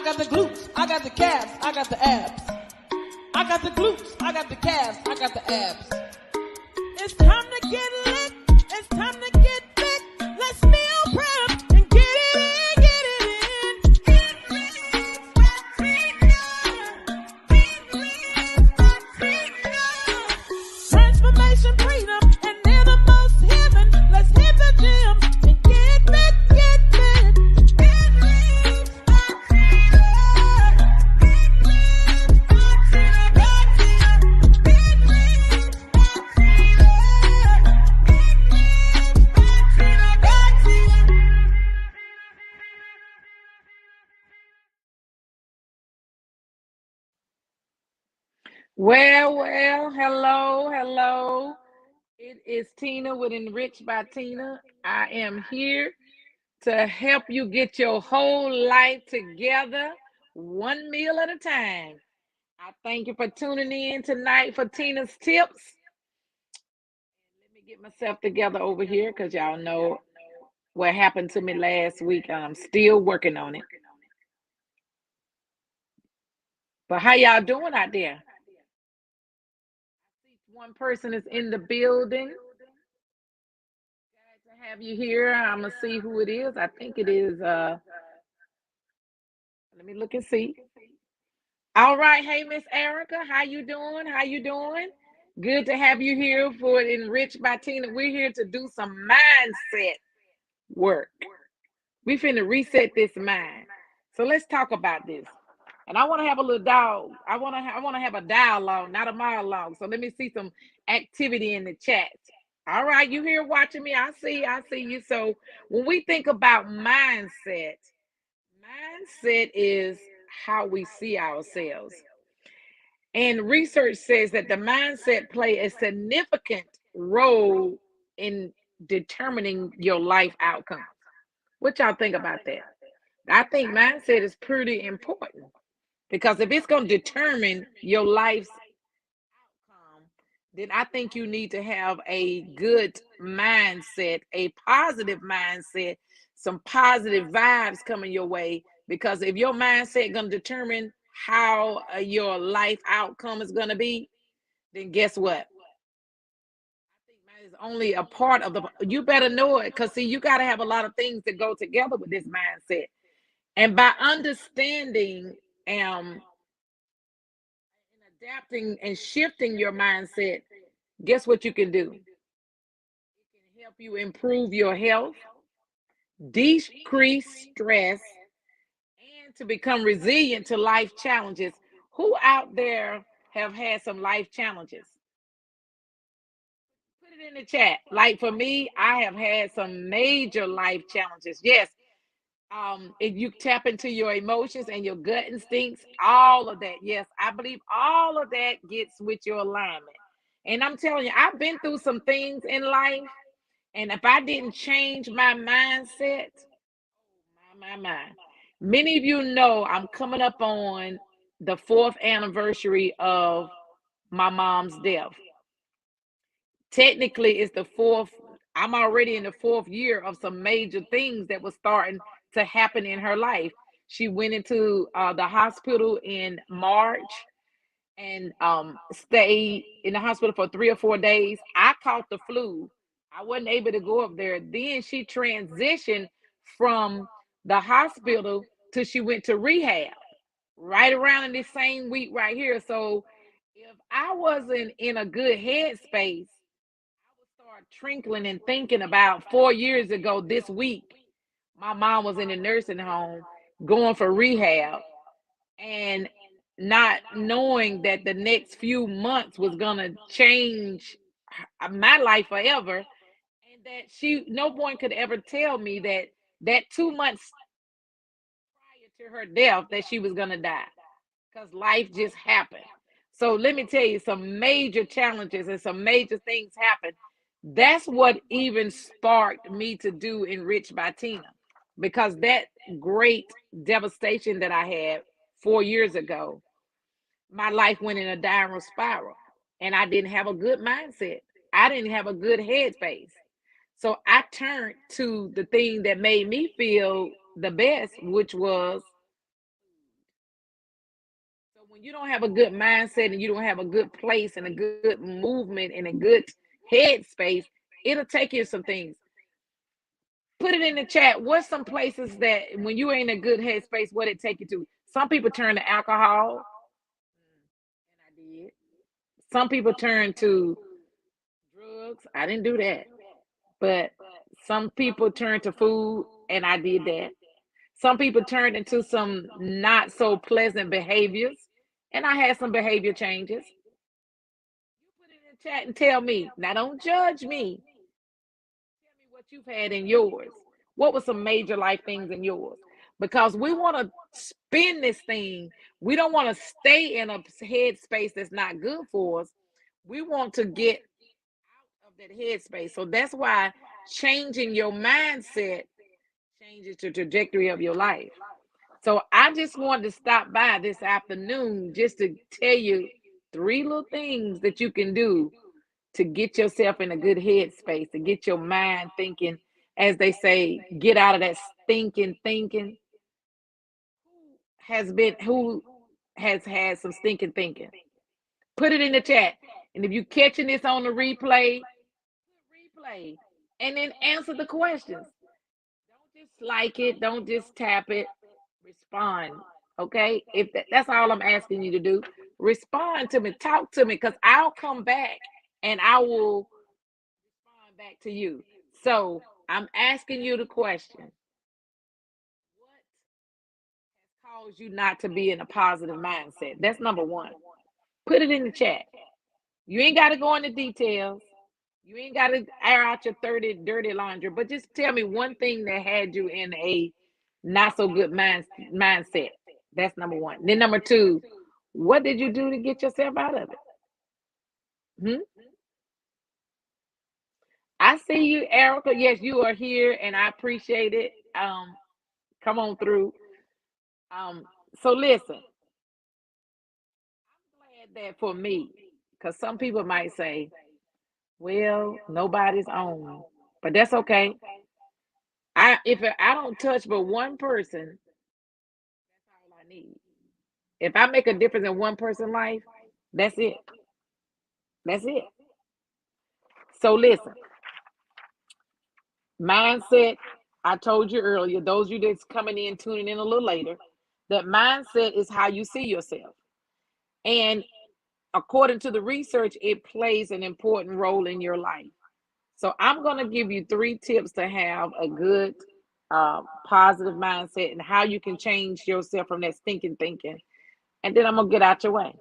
I got the glutes, I got the calves, I got the abs. I got the glutes, I got the calves, I got the abs. It's time to get lit, it's time to get fit. Let's meal prep and get it in, get it in. Transformation freedom, and they're the most heaven. Let's hit the gym and get fit, get fit. Well, hello. It is Tina with Enriched by Tina. I am here to help you get your whole life together, one meal at a time. I thank you for tuning in tonight for Tina's Tips. Let me get myself together over here because y'all know what happened to me last week. I'm still working on it. But how y'all doing out there? One person is in the building. Glad to have you here. I'm gonna see who it is. I think it is let me look and see. All right, hey Miss Erica, how you doing? How you doing? Good to have you here for Enriched by Tina. We're here to do some mindset work. We finna reset this mind. So let's talk about this. And I want to have a little dialogue. I want to have a dialogue, not a monologue. So let me see some activity in the chat. All right, you here watching me? I see you. So when we think about mindset is how we see ourselves. And research says that the mindset play a significant role in determining your life outcome. What y'all think about that? I think mindset is pretty important because if it's going to determine your life's outcome, then I think you need to have a good mindset, a positive mindset, some positive vibes coming your way. Because if your mindset going to determine how your life outcome is going to be, then guess what? Is only a part of the, you better know it, because see, you got to have a lot of things that go together with this mindset. And by understanding and adapting and shifting your mindset, guess what you can do? It can help you improve your health, decrease stress, and to become resilient to life challenges. Who out there have had some life challenges? Put it in the chat. Like for me, I have had some major life challenges. Yes. If you tap into your emotions and your gut instincts, all of that. Yes, I believe all of that gets with your alignment. And I'm telling you, I've been through some things in life, and if I didn't change my mindset, my. Many of you know I'm coming up on the 4th anniversary of my mom's death. Technically, it's the 4th. I'm already in the 4th year of some major things that was starting to happen in her life. She went into the hospital in March and stayed in the hospital for 3 or 4 days. I caught the flu. I wasn't able to go up there. Then she transitioned from the hospital till she went to rehab right around in this same week right here. So if I wasn't in a good headspace, start trinkling and thinking about 4 years ago this week. My mom was in a nursing home going for rehab and not knowing that the next few months was going to change my life forever, and that no one could ever tell me that 2 months prior to her death that she was going to die, because life just happened. So let me tell you, some major challenges and some major things happened. That's what even sparked me to do Enriched by Tina, because that great devastation that I had 4 years ago, my life went in a downward spiral, and I didn't have a good mindset. I didn't have a good headspace. So I turned to the thing that made me feel the best, which was when you don't have a good mindset and you don't have a good place and a good movement and a good headspace, it'll take you some things. Put it in the chat. What's some places that when you ain't in a good headspace, what it take you to? Some people turn to alcohol, and I did. Some people turn to drugs. I didn't do that. But some people turn to food, and I did that. Some people turned into some not so pleasant behaviors, and I had some behavior changes. You put it in the chat and tell me. Now, don't judge me. Tell me what you've had in yours. What were some major life things in yours? Because we want to spin this thing. We don't want to stay in a headspace that's not good for us. We want to get out of that headspace. So that's why changing your mindset changes the trajectory of your life. So I just wanted to stop by this afternoon just to tell you 3 little things that you can do to get yourself in a good headspace, to get your mind thinking, as they say, get out of that stinking thinking. Who has had some stinking thinking? Put it in the chat. And if you catching this on the replay, and then answer the questions. Don't just like it, don't just tap it, respond. Okay? If that's all I'm asking you to do, respond to me, talk to me, because I'll come back and I will respond back to you. So I'm asking you the question. What has caused you not to be in a positive mindset? That's number one. Put it in the chat. You ain't got to go into details. You ain't got to air out your dirty laundry, but just tell me one thing that had you in a not so good mindset. That's number one. Then number two, what did you do to get yourself out of it? Hmm? I see you, Erica. Yes, you are here, and I appreciate it. Come on through. Um, so listen, I'm glad that for me, because some people might say, well, nobody's on, but that's okay. I don't touch but one person, that's all I need. If I make a difference in one person's life, that's it. That's it. So listen, mindset. I told you earlier, those of you that's coming in, tuning in a little later, that mindset is how you see yourself. And according to the research, it plays an important role in your life. So I'm going to give you 3 tips to have a good, positive mindset and how you can change yourself from that stinking thinking. And then I'm going to get out your way.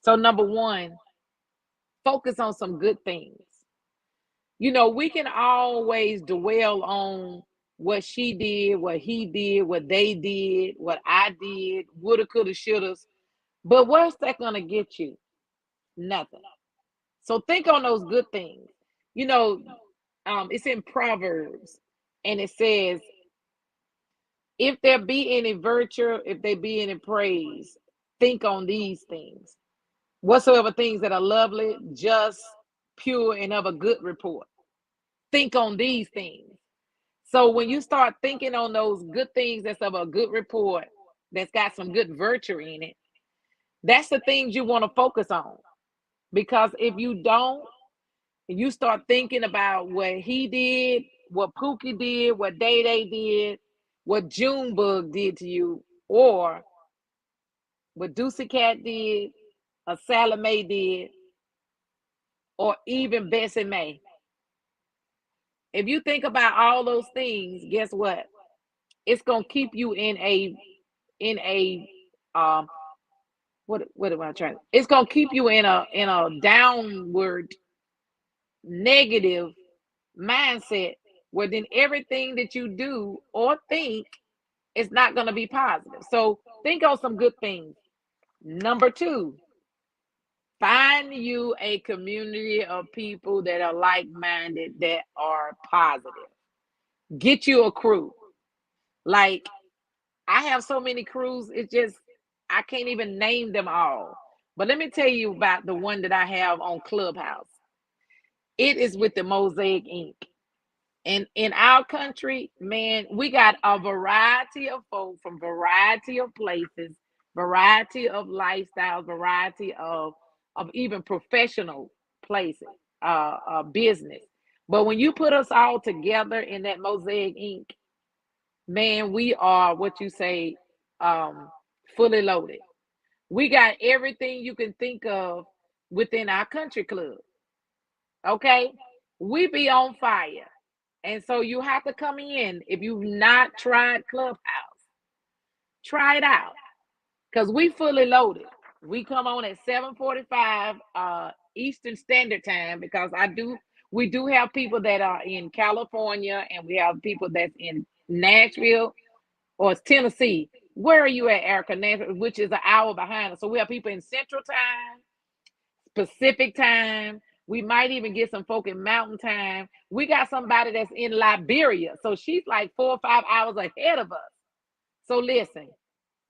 So number one, focus on some good things. You know, we can always dwell on what she did, what he did, what they did, what I did, woulda, coulda, shoulda. But what's that going to get you? Nothing. So think on those good things. You know, it's in Proverbs, and it says, if there be any virtue, if there be any praise, think on these things. Whatsoever things that are lovely, just, pure, and of a good report. Think on these things. So when you start thinking on those good things that's of a good report, that's got some good virtue in it, that's the things you want to focus on. Because if you don't, you start thinking about what he did, what Pookie did, what Day Day did, what Junebug did to you, or what Deucey Cat did, or Salome did, or even Bessie May. If you think about all those things, guess what? It's gonna keep you in a um what am I trying? It's gonna keep you in a downward negative mindset where then everything that you do or think is not gonna be positive. So think on some good things. Number two, find you a community of people that are like-minded, that are positive. Get you a crew. Like, I have so many crews, it's just I can't even name them all. But let me tell you about the one that I have on Clubhouse. It is with the Mosaic Ink. And in our country, man, we got a variety of folk from variety of places variety of lifestyles, variety of even professional places, business. But when you put us all together in that Mosaic Inc., man, we are what you say, um, fully loaded. We got everything you can think of within our country club. Okay, we be on fire, and so you have to come in if you've not tried Clubhouse. Try it out because we fully loaded. We come on at 7:45 Eastern Standard Time because we do have people that are in California and we have people that's in Nashville or it's Tennessee. Where are you at, Erica? Nashville, which is an hour behind us. So we have people in Central Time, Pacific Time. We might even get some folk in Mountain Time. We got somebody that's in Liberia. So she's like 4 or 5 hours ahead of us. So listen,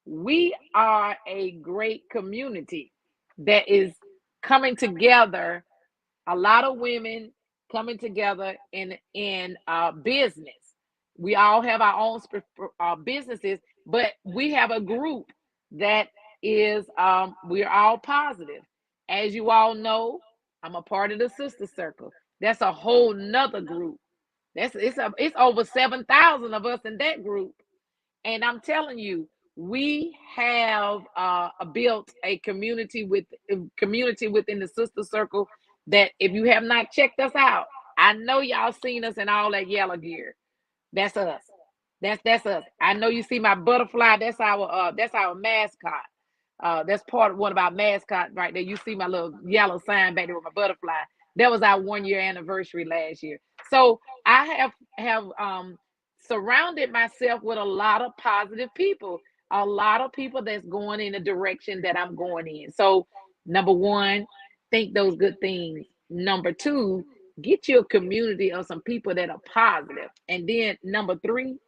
we are a great community that is coming together, a lot of women coming together in business. We all have our own businesses, but we have a group that is we're all positive. As you all know, I'm a part of the Sister Circle. That's a whole nother group. It's over 7,000 of us in that group. And I'm telling you, we have built a community within the Sister Circle that if you have not checked us out, I know y'all seen us in all that yellow gear. That's us. That's us. I know you see my butterfly. That's our mascot. That's part of one of our mascots right there. You see my little yellow sign back there with my butterfly. That was our 1 year anniversary last year. So I have surrounded myself with a lot of positive people, a lot of people that's going in the direction that I'm going in. So number one, think those good things. Number two, get you a community of some people that are positive. And then number three,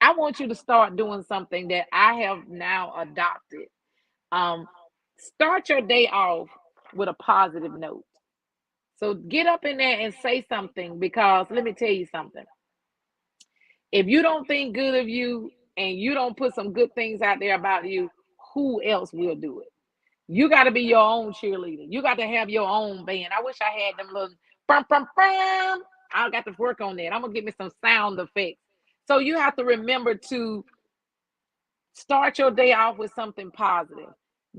I want you to start doing something that I have now adopted. Um, Start your day off with a positive note. So get up in there and say something because let me tell you something. If you don't think good of you and you don't put some good things out there about you, who else will do it? You got to be your own cheerleader. You got to have your own band. I wish I had them little brum, brum, brum. I got to work on that. I'm going to get me some sound effects. So you have to remember to start your day off with something positive.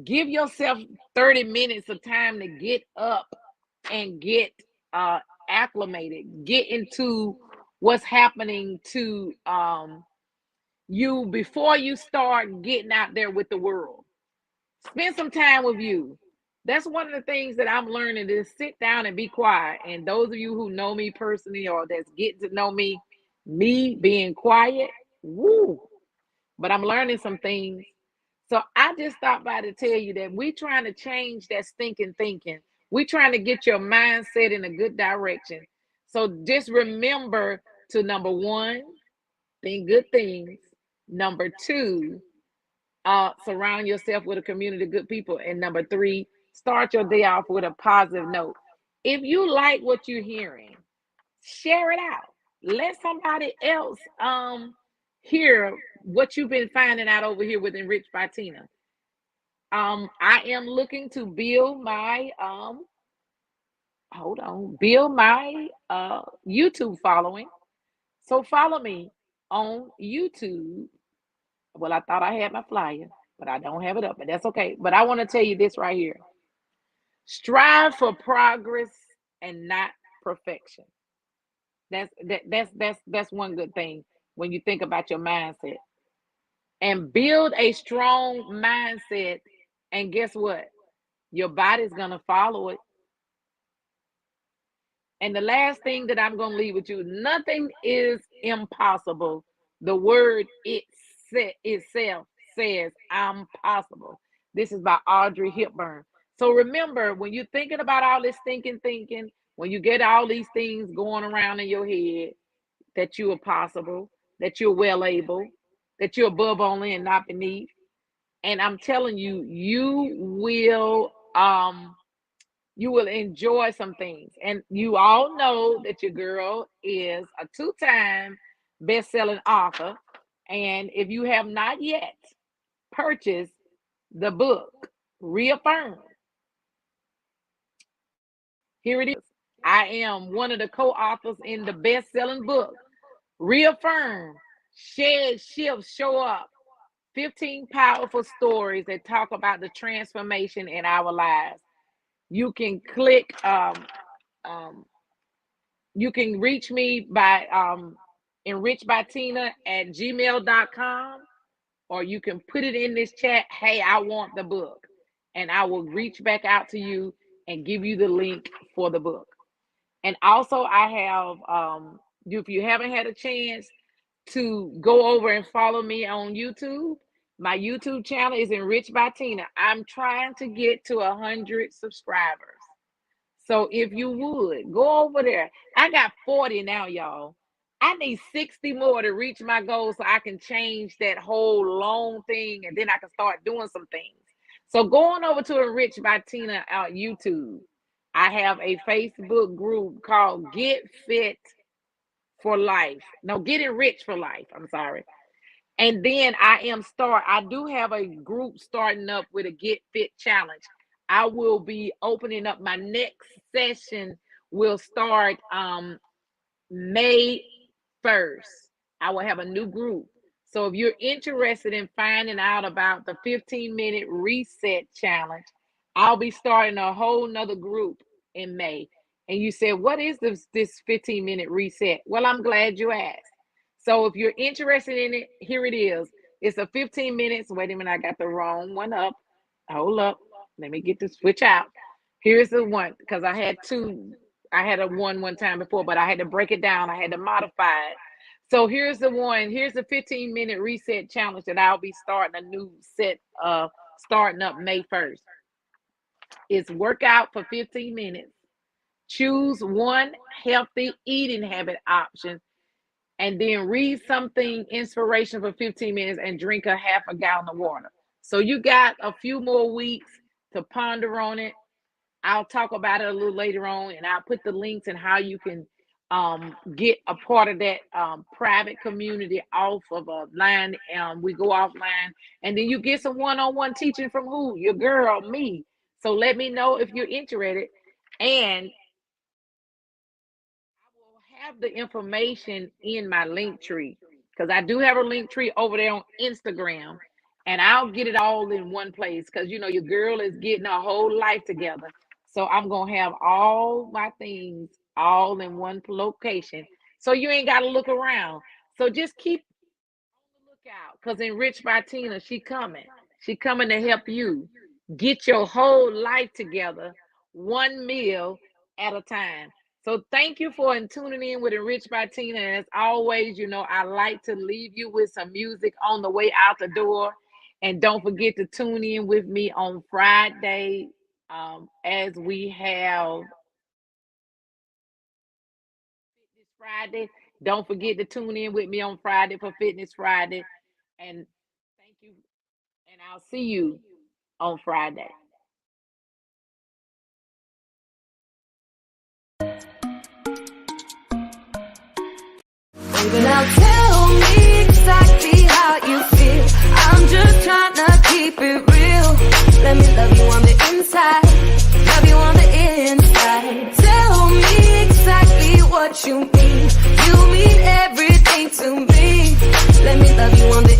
Give yourself 30 minutes of time to get up and get acclimated, get into what's happening to you before you start getting out there with the world. Spend some time with you. That's one of the things that I'm learning is sit down and be quiet. And those of you who know me personally or that's getting to know me being quiet, woo. But I'm learning some things. So I just stopped by to tell you that we're trying to change that stinking thinking. We're trying to get your mindset in a good direction. So just remember to number one, think good things. Number two, surround yourself with a community of good people. And number three, start your day off with a positive note. If you like what you're hearing, share it out. Let somebody else hear what you've been finding out over here with Enriched by Tina. I am looking to build my YouTube following. So follow me on YouTube. Well, I thought I had my flyer, but I don't have it up, but that's okay. But I want to tell you this right here. Strive for progress and not perfection. That's one good thing when you think about your mindset. And build a strong mindset. And guess what? Your body's gonna follow it. And the last thing that I'm gonna leave with you, nothing is impossible. The word itself says I'm possible. This is by Audrey Hepburn. So remember, when you're thinking about all this thinking, when you get all these things going around in your head, that you are possible, that you're well able, that you're above only and not beneath. And I'm telling you, you will enjoy some things. And you all know that your girl is a 2-time best-selling author. And if you have not yet purchased the book, Reaffirm. Here it is. I am one of the co-authors in the best-selling book, Reaffirm, Shed, Shift, Show Up. 15 powerful stories that talk about the transformation in our lives. You can click, you can reach me by enrichedbytina@gmail.com, or you can put it in this chat, hey, I want the book, and I will reach back out to you and give you the link for the book. And also I have, if you haven't had a chance to go over and follow me on YouTube, my YouTube channel is Enriched by Tina. I'm trying to get to 100 subscribers. So if you would, go over there. I got 40 now, y'all. I need 60 more to reach my goal so I can change that whole long thing, and then I can start doing some things. So going over to Enriched by Tina on YouTube, I have a Facebook group called Get Fit for Life. No, Get Enriched for Life. I'm sorry. And then I do have a group starting up with a Get Fit Challenge. I will be opening up my next session. Will start May 1st. I will have a new group. So if you're interested in finding out about the 15-minute reset challenge, I'll be starting a whole nother group in May. And you said, what is this 15-minute reset? Well, I'm glad you asked. So if you're interested in it, here it is. It's a 15 minutes. Wait a minute, I got the wrong one up. Hold up. Let me get the switch out. Here's the one, because I had two. I had a one time before, but I had to break it down. I had to modify it. So here's the one. Here's the 15-minute reset challenge that I'll be starting a new set starting up May 1st. It's workout for 15 minutes. Choose one healthy eating habit option, and then read something inspirational for 15 minutes and drink a half a gallon of water. So you got a few more weeks to ponder on it. I'll talk about it a little later on, and I'll put the links and how you can get a part of that private community off of a line. We go offline, and then you get some one-on-one teaching from who? Your girl, me. So let me know if you're interested, and have the information in my link tree, because I do have a link tree over there on Instagram, and I'll get it all in one place, because you know your girl is getting her whole life together. So I'm gonna have all my things all in one location, so you ain't got to look around. So just keep on the lookout, because Enriched by Tina, she coming to help you get your whole life together, one meal at a time. So thank you for tuning in with Enriched by Tina. And as always, you know, I like to leave you with some music on the way out the door. And don't forget to tune in with me on Friday as we have Fitness Friday. Don't forget to tune in with me on Friday for Fitness Friday. And thank you. And I'll see you on Friday. Baby, now tell me exactly how you feel. I'm just trying to keep it real. Let me love you on the inside, love you on the inside. Tell me exactly what you mean. You mean everything to me. Let me love you on the